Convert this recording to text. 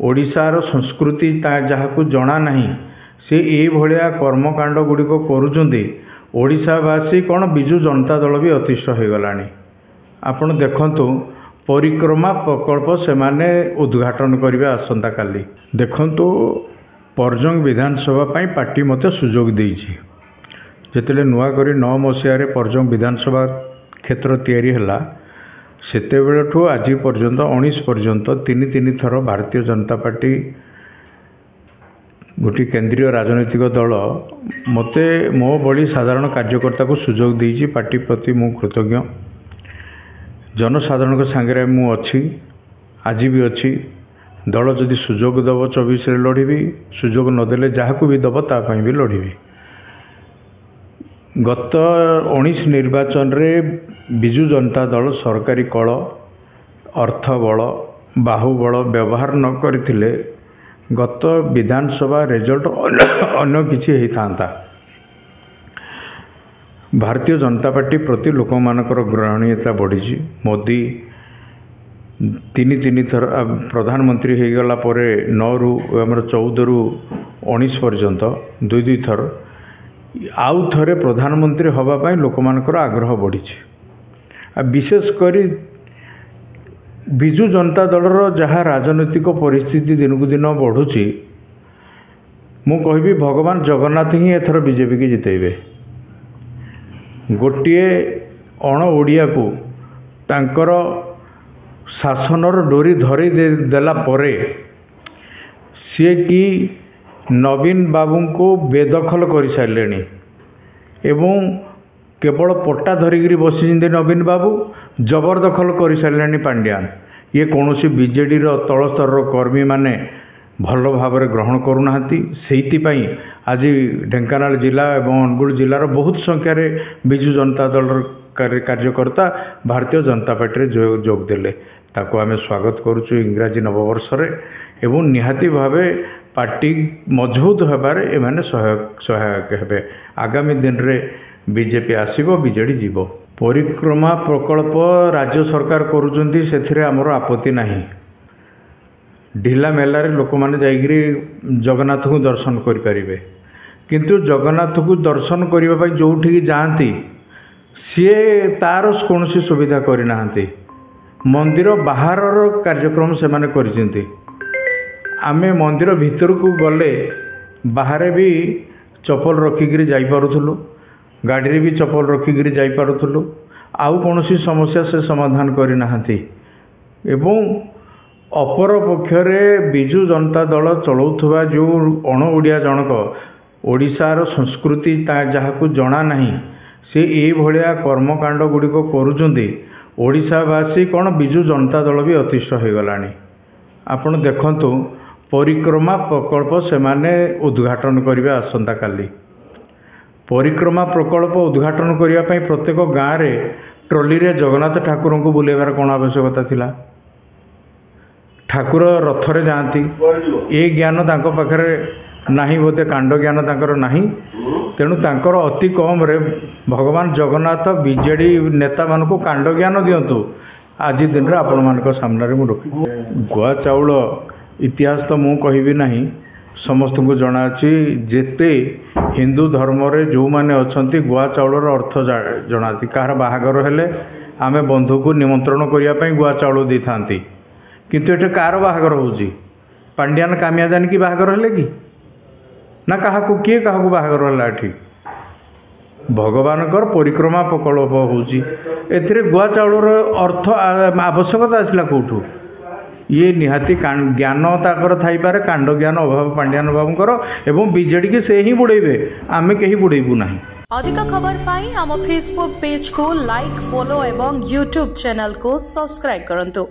ओडिशार संस्कृति जहाँ जना नहीं से ये भाया कर्मकांड गुड़िक करुँच। ओडिशावासी कौन विजु जनता दल भी अतिष्ठ हो गला। आपण देखंतु परिक्रमा प्रकल्प से माने उद्घाटन करेंगे आसंता काली। देखंतु परजंग विधानसभा पार्टी मत सुजोग देछि। जेतेले नुआ करी 9 मसीह परजंग विधानसभा क्षेत्र तैयारी हला सेतेबेलठू आज पर्यंत 19 पर्यंत तीन थर भारतीय जनता पार्टी गोटी केंद्रीय राजनैतिक दल मते मो बड़ी साधारण कार्यकर्ता को सुजोग देछि। पार्टी प्रति मु कृतज्ञ। जनसाधारण को सांगे मु अच्छी आज भी अच्छी। दल जदि सुजोग दब 24 लड़बी, सुजोग नदेले जहाँ को भी दब तापाई भी लड़बी। गत 19 निर्वाचन रे विजु जनता दल सरकारी कल अर्थ बल बाहुबल व्यवहार न करथिले गत विधानसभा रिजल्ट अन्य किछि होता। भारतीय जनता पार्टी प्रति लोक मानकर ग्रहणीयता बढ़ी। मोदी तीन थर प्रधानमंत्री हो गला परे 9 रु 14 रु 19 पर्यंत दुई थर आउ थरे प्रधानमंत्री हवापाई लोक मानकर आग्रह बढ़ी। विशेषकर विजु जनता दलर जहाँ राजनैतिक परिस्थिति दिन को दिन बढ़ुची मु कहबी भगवान जगन्नाथ ही एथर बीजेपी की जितेबे। गोटे अण ओडिया को तांकर शासनर डोरी धरी देला परे सी कि नवीन बाबू को बेदखल कर सारे एवं केवल पट्टा धरिकी बसी नवीन बाबू जबरदखल कर सारे पांड्यान। ये कौन सी बीजेडी तल स्तर कर्मी माने भल भाव ग्रहण करूना। से आज ढेंकानाल जिला एवं अनुगुल जिलार बहुत संख्यार विजु जनता दल कार्यकर्ता भारतीय जनता पार्टी जोग देले। ताको आमे स्वागत करुचु इंग्राजी नववर्ष एवं निहाती भावे पार्टी मजबूत होबारे एमाने सहायक हेबे। आगामी दिन रे बीजेपी आसीबो, बीजेडी जीवो। परिक्रमा प्रकल्प राज्य सरकार करुचंती सेथिरे हमर आपत्ति नाही। ढिला मेलारे लोक माने जाइगिरी जगन्नाथ को दर्शन करि परिबे, किंतु जगन्नाथ को दर्शन करिबा पई जोठी जाआंती सीए तार कोनोसी सुविधा करि नाहंती। मंदिर बाहरर कार्यक्रम से माने करिसेंती। आमे मंदिर भीतर को गले बाहर भी चप्पल रखिकी जाई पारुथुलु, गाड़ी भी चप्पल रखिकी जाई पारुथुलु। आउ कोनोसी समस्या से समाधान करि नाहंती। एवं अपर पक्षरे विजु जनता दल चलाउथुवा जो अण ओडिया जनक ओडिशार संस्कृति जहाँ को जना नहीं से ये भाया कर्मकांड गुड़िक करुँच। ओडिशावासी कौन विजु जनता दल भी अतिष्ठ हो गला। आपण देखंतु परिक्रमा प्रकल्प से माने उद्घाटन करेंगे आसंता काली। परिक्रमा प्रकल्प उद्घाटन करने प्रत्येक गाँव में ट्रली रे जगन्नाथ ठाकुर को बुलेबार कौन आवश्यकता थिला? ठाकुर रथरे जाती। ये ज्ञान तांको पाखरे नाही, बोधे कांड ज्ञान तांकर नाही। तेणु तांकर अति कम रे भगवान जगन्नाथ बीजेडी नेता मान को कांड ज्ञान दिंतु। आज दिन रे आपण मान सामने मु रखी गुआ चाउल इतिहास तो मु कहबी नहीं, समस्त को जना अछि। जेते हिंदू धर्म रे जो माने अछंती गुआ चाउलर अर्थ जनाती। कहार बाहागर हेले आमे बंधु को निमंत्रण करिया पई गुआ चाउल दै थांती, किंतु एटे कार बाहागर होउची? पांड्यान कामिया जान की बाहागर हेले कि ना? कहा को किए कहा को बाहागर होला? एठी भगवानकर परिक्रमा प्रकल्प होउची। एथिरे गुआ चाउलर अर्थ आवश्यकता आसला कोठू? ये निहाती ज्ञान ताकर थाई पारे, कांड ज्ञान अभाव पांड्यान बाबूंकर एवं बीजेडी के से ही बुड़ेबे, आमे केही बुड़ेबू नाही। अधिक खबर पाई हम फेसबुक पेज को लाइक, फॉलो एवं यूट्यूब चैनल को सब्सक्राइब करंतु।